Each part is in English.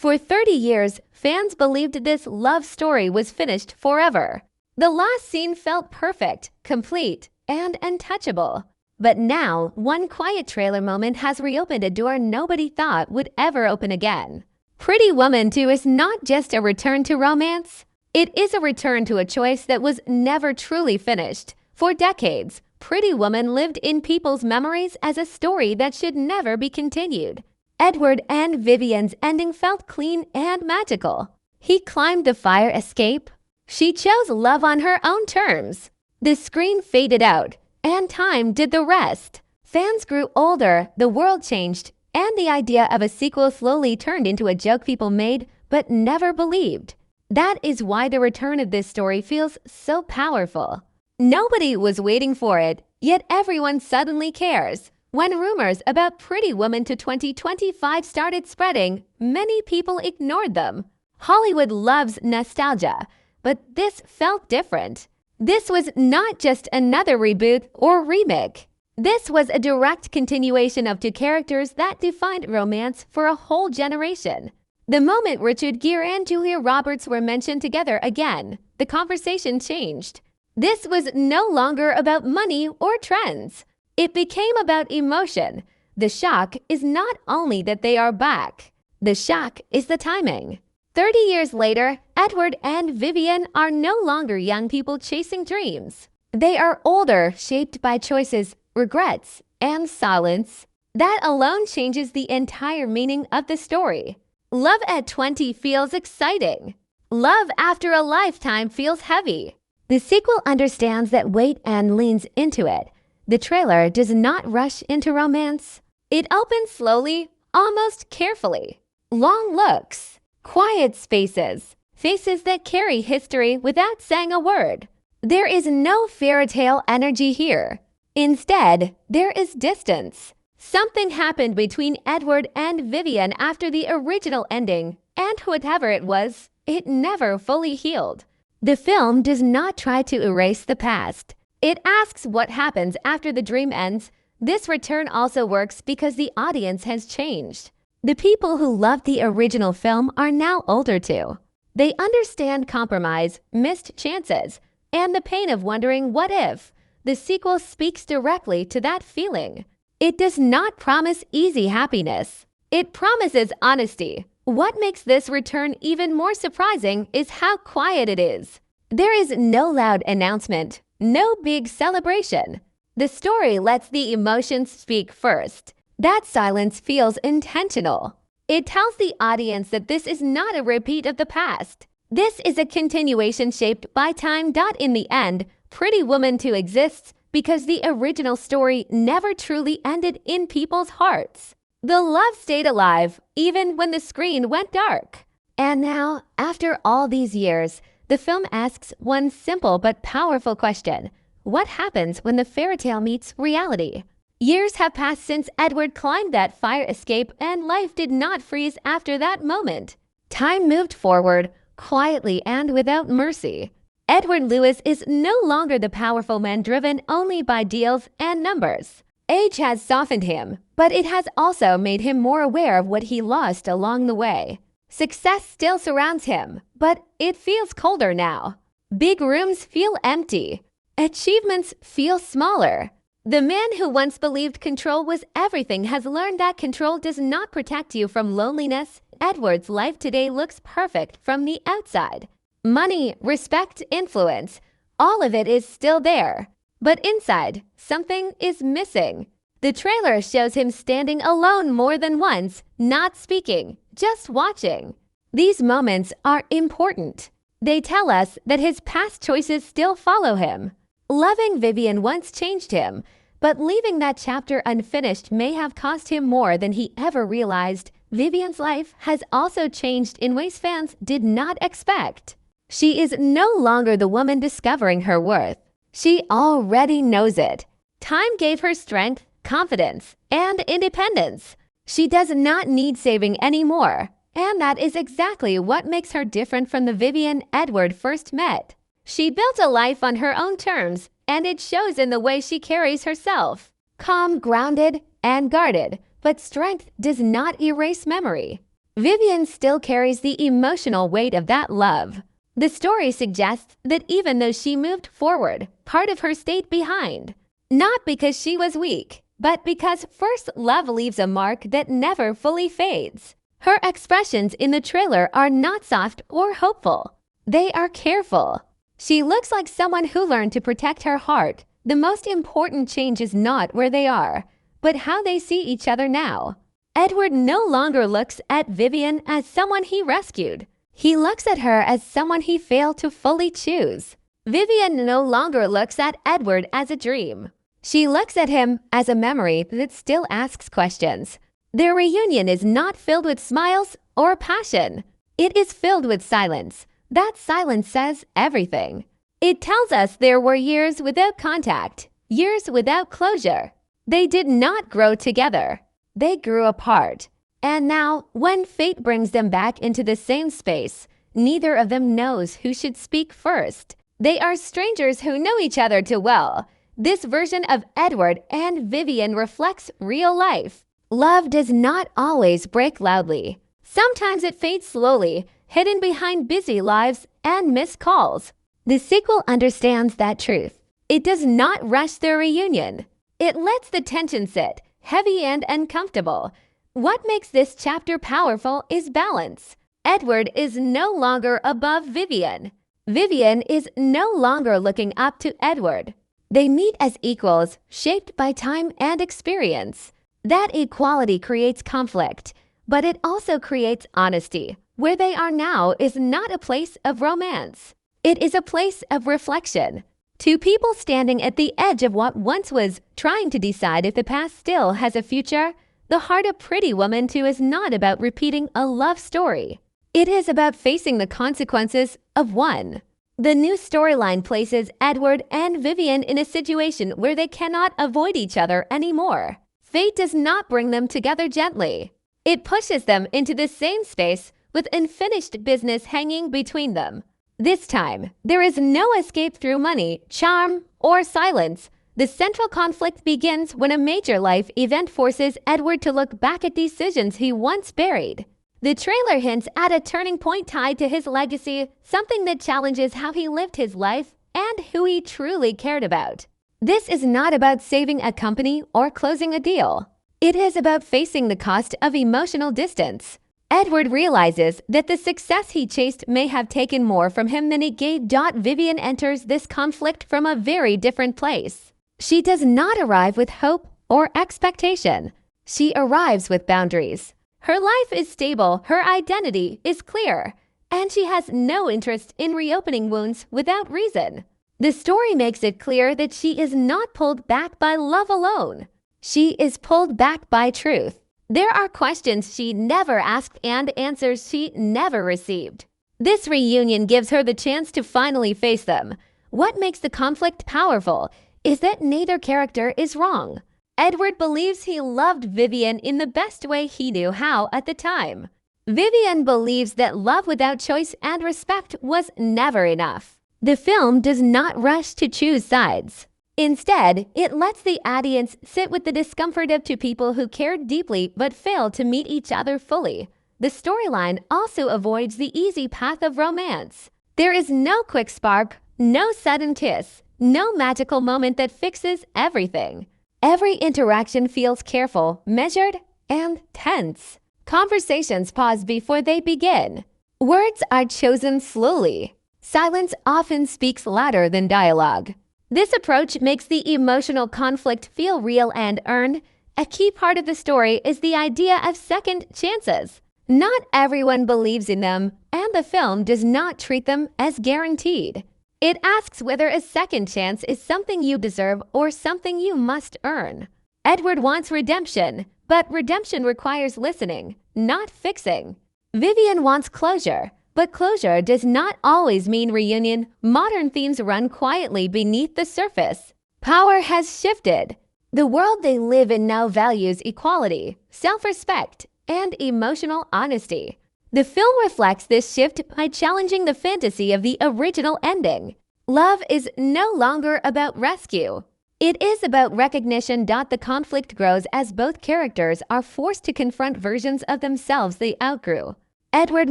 For 30 years, fans believed this love story was finished forever. The last scene felt perfect, complete, and untouchable. But now, one quiet trailer moment has reopened a door nobody thought would ever open again. Pretty Woman 2 is not just a return to romance. It is a return to a choice that was never truly finished. For decades, Pretty Woman lived in people's memories as a story that should never be continued. Edward and Vivian's ending felt clean and magical. He climbed the fire escape. She chose love on her own terms. The screen faded out, and time did the rest. Fans grew older, the world changed, and the idea of a sequel slowly turned into a joke people made but never believed. That is why the return of this story feels so powerful. Nobody was waiting for it, yet everyone suddenly cares. When rumors about Pretty Woman to 2025 started spreading, many people ignored them. Hollywood loves nostalgia, but this felt different. This was not just another reboot or remake. This was a direct continuation of two characters that defined romance for a whole generation. The moment Richard Gere and Julia Roberts were mentioned together again, the conversation changed. This was no longer about money or trends. It became about emotion. The shock is not only that they are back. The shock is the timing. 30 years later, Edward and Vivian are no longer young people chasing dreams. They are older, shaped by choices, regrets, and silence. That alone changes the entire meaning of the story. Love at 20 feels exciting. Love after a lifetime feels heavy. The sequel understands that weight and leans into it. The trailer does not rush into romance. It opens slowly, almost carefully. Long looks, quiet spaces, faces that carry history without saying a word. There is no fairy tale energy here. Instead, there is distance. Something happened between Edward and Vivian after the original ending, and whatever it was, it never fully healed. The film does not try to erase the past. It asks what happens after the dream ends. This return also works because the audience has changed. The people who loved the original film are now older too. They understand compromise, missed chances, and the pain of wondering what if. The sequel speaks directly to that feeling. It does not promise easy happiness. It promises honesty. What makes this return even more surprising is how quiet it is. There is no loud announcement, no big celebration. The story lets the emotions speak first. That silence feels intentional. It tells the audience that this is not a repeat of the past. This is a continuation shaped by time. In the end, Pretty Woman 2 exists because the original story never truly ended in people's hearts. The love stayed alive, even when the screen went dark. And now, after all these years, the film asks one simple but powerful question. What happens when the fairy tale meets reality? Years have passed since Edward climbed that fire escape, and life did not freeze after that moment. Time moved forward, quietly and without mercy. Edward Lewis is no longer the powerful man driven only by deals and numbers. Age has softened him, but it has also made him more aware of what he lost along the way. Success still surrounds him, but it feels colder now. Big rooms feel empty. Achievements feel smaller. The man who once believed control was everything has learned that control does not protect you from loneliness. Edward's life today looks perfect from the outside. Money, respect, influence, all of it is still there. But inside, something is missing. The trailer shows him standing alone more than once, not speaking, just watching. These moments are important. They tell us that his past choices still follow him. Loving Vivian once changed him, but leaving that chapter unfinished may have cost him more than he ever realized. Vivian's life has also changed in ways fans did not expect. She is no longer the woman discovering her worth. She already knows it. Time gave her strength, confidence, and independence. She does not need saving anymore, and that is exactly what makes her different from the Vivian Edward first met. She built a life on her own terms, and it shows in the way she carries herself. Calm, grounded, and guarded, but strength does not erase memory. Vivian still carries the emotional weight of that love. The story suggests that even though she moved forward, part of her stayed behind. Not because she was weak, but because first love leaves a mark that never fully fades. Her expressions in the trailer are not soft or hopeful. They are careful. She looks like someone who learned to protect her heart. The most important change is not where they are, but how they see each other now. Edward no longer looks at Vivian as someone he rescued. He looks at her as someone he failed to fully choose. Vivian no longer looks at Edward as a dream. She looks at him as a memory that still asks questions. Their reunion is not filled with smiles or passion. It is filled with silence. That silence says everything. It tells us there were years without contact, years without closure. They did not grow together. They grew apart. And now, when fate brings them back into the same space, neither of them knows who should speak first. They are strangers who know each other too well. This version of Edward and Vivian reflects real life. Love does not always break loudly. Sometimes it fades slowly, hidden behind busy lives and missed calls. The sequel understands that truth. It does not rush their reunion. It lets the tension sit, heavy and uncomfortable. What makes this chapter powerful is balance. Edward is no longer above Vivian. Vivian is no longer looking up to Edward. They meet as equals, shaped by time and experience. That equality creates conflict, but it also creates honesty. Where they are now is not a place of romance. It is a place of reflection. Two people standing at the edge of what once was, trying to decide if the past still has a future. The Heart of Pretty Woman 2 is not about repeating a love story. It is about facing the consequences of one. The new storyline places Edward and Vivian in a situation where they cannot avoid each other anymore. Fate does not bring them together gently. It pushes them into the same space with unfinished business hanging between them. This time, there is no escape through money, charm, or silence. The central conflict begins when a major life event forces Edward to look back at decisions he once buried. The trailer hints at a turning point tied to his legacy, something that challenges how he lived his life and who he truly cared about. This is not about saving a company or closing a deal. It is about facing the cost of emotional distance. Edward realizes that the success he chased may have taken more from him than he gave. Vivian enters this conflict from a very different place. She does not arrive with hope or expectation. She arrives with boundaries. Her life is stable, her identity is clear, and she has no interest in reopening wounds without reason. The story makes it clear that she is not pulled back by love alone. She is pulled back by truth. There are questions she never asked and answers she never received. This reunion gives her the chance to finally face them. What makes the conflict powerful is that neither character is wrong. Edward believes he loved Vivian in the best way he knew how at the time. Vivian believes that love without choice and respect was never enough. The film does not rush to choose sides. Instead, it lets the audience sit with the discomfort of two people who cared deeply but failed to meet each other fully. The storyline also avoids the easy path of romance. There is no quick spark, no sudden kiss, no magical moment that fixes everything. Every interaction feels careful, measured, and tense. Conversations pause before they begin. Words are chosen slowly. Silence often speaks louder than dialogue. This approach makes the emotional conflict feel real and earned. A key part of the story is the idea of second chances. Not everyone believes in them, and the film does not treat them as guaranteed. It asks whether a second chance is something you deserve or something you must earn. Edward wants redemption, but redemption requires listening, not fixing. Vivian wants closure, but closure does not always mean reunion. Modern themes run quietly beneath the surface. Power has shifted. The world they live in now values equality, self-respect, and emotional honesty. The film reflects this shift by challenging the fantasy of the original ending. Love is no longer about rescue. It is about recognition. The conflict grows as both characters are forced to confront versions of themselves they outgrew. Edward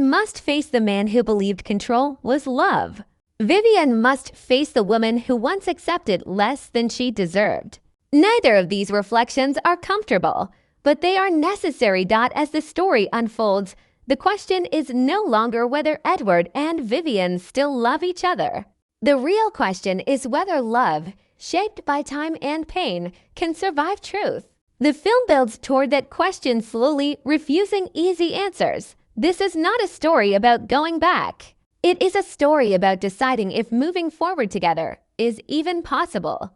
must face the man who believed control was love. Vivian must face the woman who once accepted less than she deserved. Neither of these reflections are comfortable, but they are necessary. As the story unfolds, the question is no longer whether Edward and Vivian still love each other. The real question is whether love, shaped by time and pain, can survive truth. The film builds toward that question slowly, refusing easy answers. This is not a story about going back. It is a story about deciding if moving forward together is even possible.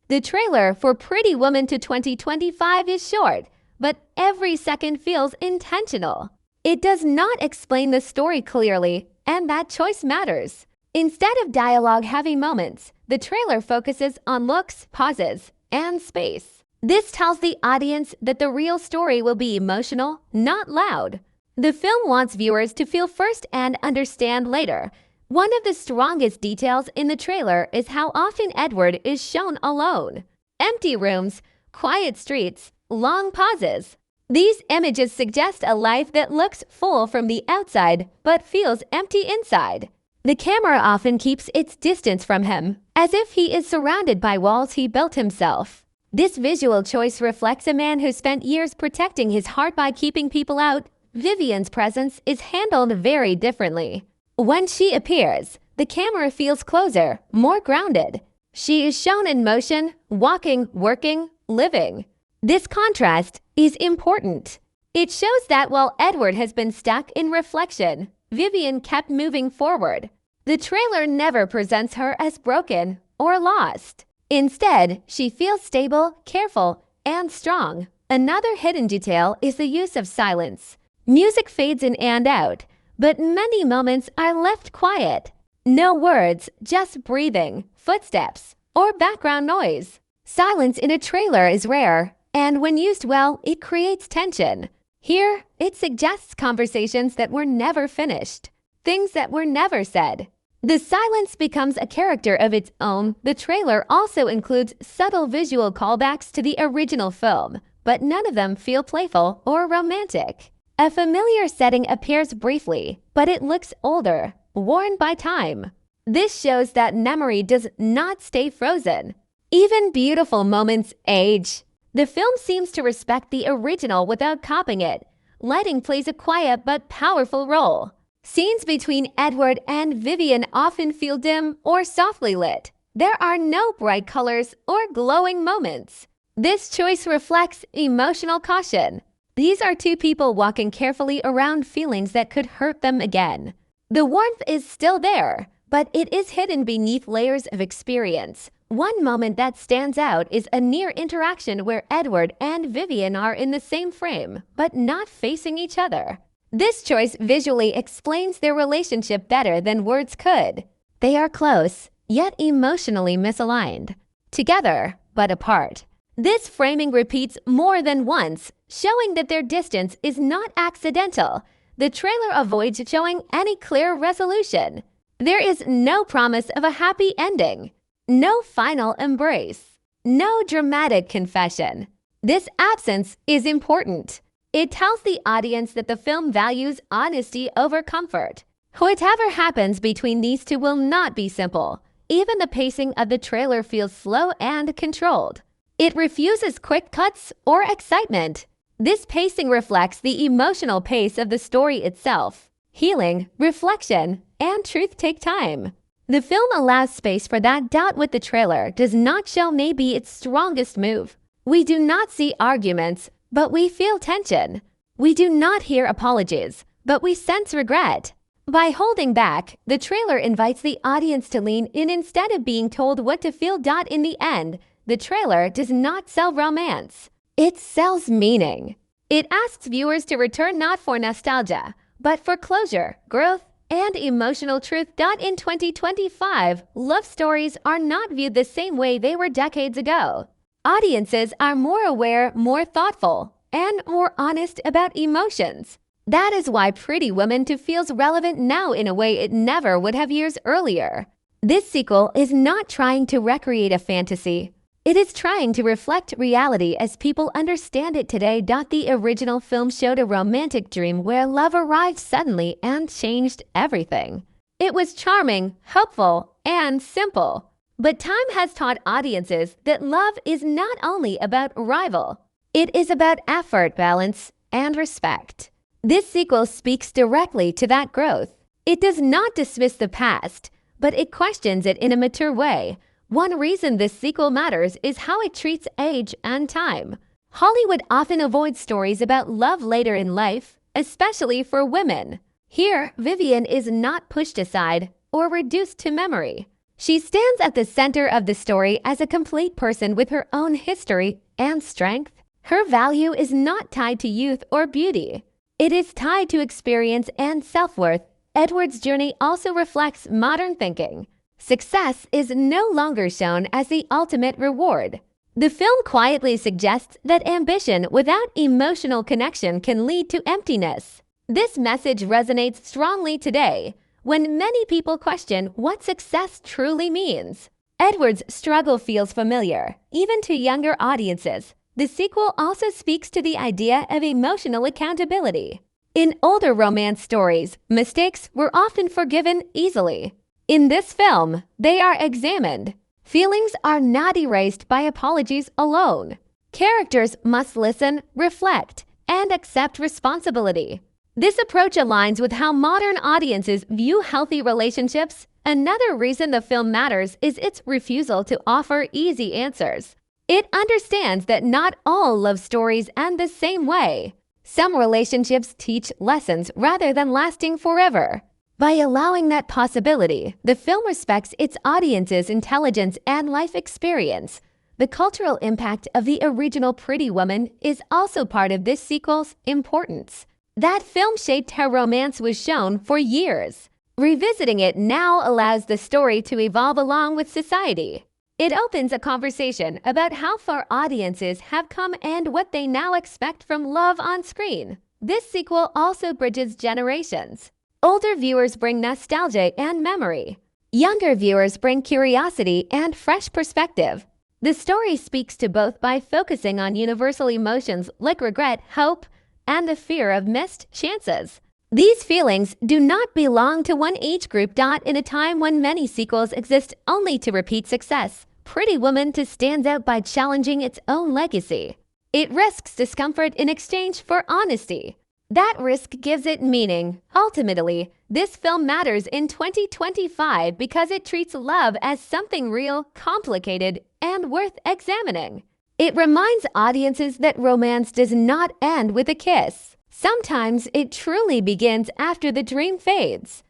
The trailer for Pretty Woman to 2025 is short, but every second feels intentional. It does not explain the story clearly, and that choice matters. Instead of dialogue-heavy moments, the trailer focuses on looks, pauses, and space. This tells the audience that the real story will be emotional, not loud. The film wants viewers to feel first and understand later. One of the strongest details in the trailer is how often Edward is shown alone. Empty rooms, quiet streets, long pauses. These images suggest a life that looks full from the outside but feels empty inside. The camera often keeps its distance from him, as if he is surrounded by walls he built himself. This visual choice reflects a man who spent years protecting his heart by keeping people out. Vivian's presence is handled very differently. When she appears, the camera feels closer, more grounded. She is shown in motion, walking, working, living. This contrast is important. It shows that while Edward has been stuck in reflection, Vivian kept moving forward. The trailer never presents her as broken or lost. Instead, she feels stable, careful, and strong. Another hidden detail is the use of silence. Music fades in and out, but many moments are left quiet. No words, just breathing, footsteps, or background noise. Silence in a trailer is rare, and when used well, it creates tension. Here, it suggests conversations that were never finished, things that were never said. The silence becomes a character of its own. The trailer also includes subtle visual callbacks to the original film, but none of them feel playful or romantic. A familiar setting appears briefly, but it looks older, worn by time. This shows that memory does not stay frozen. Even beautiful moments age. The film seems to respect the original without copying it. Lighting plays a quiet but powerful role. Scenes between Edward and Vivian often feel dim or softly lit. There are no bright colors or glowing moments. This choice reflects emotional caution. These are two people walking carefully around feelings that could hurt them again. The warmth is still there, but it is hidden beneath layers of experience. One moment that stands out is a near interaction where Edward and Vivian are in the same frame, but not facing each other. This choice visually explains their relationship better than words could. They are close, yet emotionally misaligned. Together, but apart. This framing repeats more than once, showing that their distance is not accidental. The trailer avoids showing any clear resolution. There is no promise of a happy ending. No final embrace. No dramatic confession. This absence is important. It tells the audience that the film values honesty over comfort. Whatever happens between these two will not be simple. Even the pacing of the trailer feels slow and controlled. It refuses quick cuts or excitement. This pacing reflects the emotional pace of the story itself. Healing, reflection, and truth take time. The film allows space for that. With the trailer does not show maybe its strongest move. We do not see arguments, but we feel tension. We do not hear apologies, but we sense regret. By holding back, the trailer invites the audience to lean in instead of being told what to feel. In the end, the trailer does not sell romance. It sells meaning. It asks viewers to return not for nostalgia, but for closure, growth, and emotional truth. In 2025, love stories are not viewed the same way they were decades ago. Audiences are more aware, more thoughtful, and more honest about emotions. That is why Pretty Woman feels relevant now in a way it never would have years earlier. This sequel is not trying to recreate a fantasy. It is trying to reflect reality as people understand it today. The original film showed a romantic dream where love arrived suddenly and changed everything. It was charming, hopeful, and simple. But time has taught audiences that love is not only about arrival. It is about effort, balance, and respect. This sequel speaks directly to that growth. It does not dismiss the past, but it questions it in a mature way. One reason this sequel matters is how it treats age and time. Hollywood often avoids stories about love later in life, especially for women. Here, Vivian is not pushed aside or reduced to memory. She stands at the center of the story as a complete person with her own history and strength. Her value is not tied to youth or beauty. It is tied to experience and self-worth. Edward's journey also reflects modern thinking. Success is no longer shown as the ultimate reward. The film quietly suggests that ambition without emotional connection can lead to emptiness. This message resonates strongly today, when many people question what success truly means. Edward's struggle feels familiar, even to younger audiences. The sequel also speaks to the idea of emotional accountability. In older romance stories, mistakes were often forgiven easily. In this film, they are examined. Feelings are not erased by apologies alone. Characters must listen, reflect, and accept responsibility. This approach aligns with how modern audiences view healthy relationships. Another reason the film matters is its refusal to offer easy answers. It understands that not all love stories end the same way. Some relationships teach lessons rather than lasting forever. By allowing that possibility, the film respects its audience's intelligence and life experience. The cultural impact of the original Pretty Woman is also part of this sequel's importance. That film shaped how romance was shown for years. Revisiting it now allows the story to evolve along with society. It opens a conversation about how far audiences have come and what they now expect from love on screen. This sequel also bridges generations. Older viewers bring nostalgia and memory. Younger viewers bring curiosity and fresh perspective. The story speaks to both by focusing on universal emotions like regret, hope, and the fear of missed chances. These feelings do not belong to one age group. In a time when many sequels exist only to repeat success, Pretty Woman stands out by challenging its own legacy. It risks discomfort in exchange for honesty. That risk gives it meaning. Ultimately, this film matters in 2025 because it treats love as something real, complicated, and worth examining. It reminds audiences that romance does not end with a kiss. Sometimes it truly begins after the dream fades.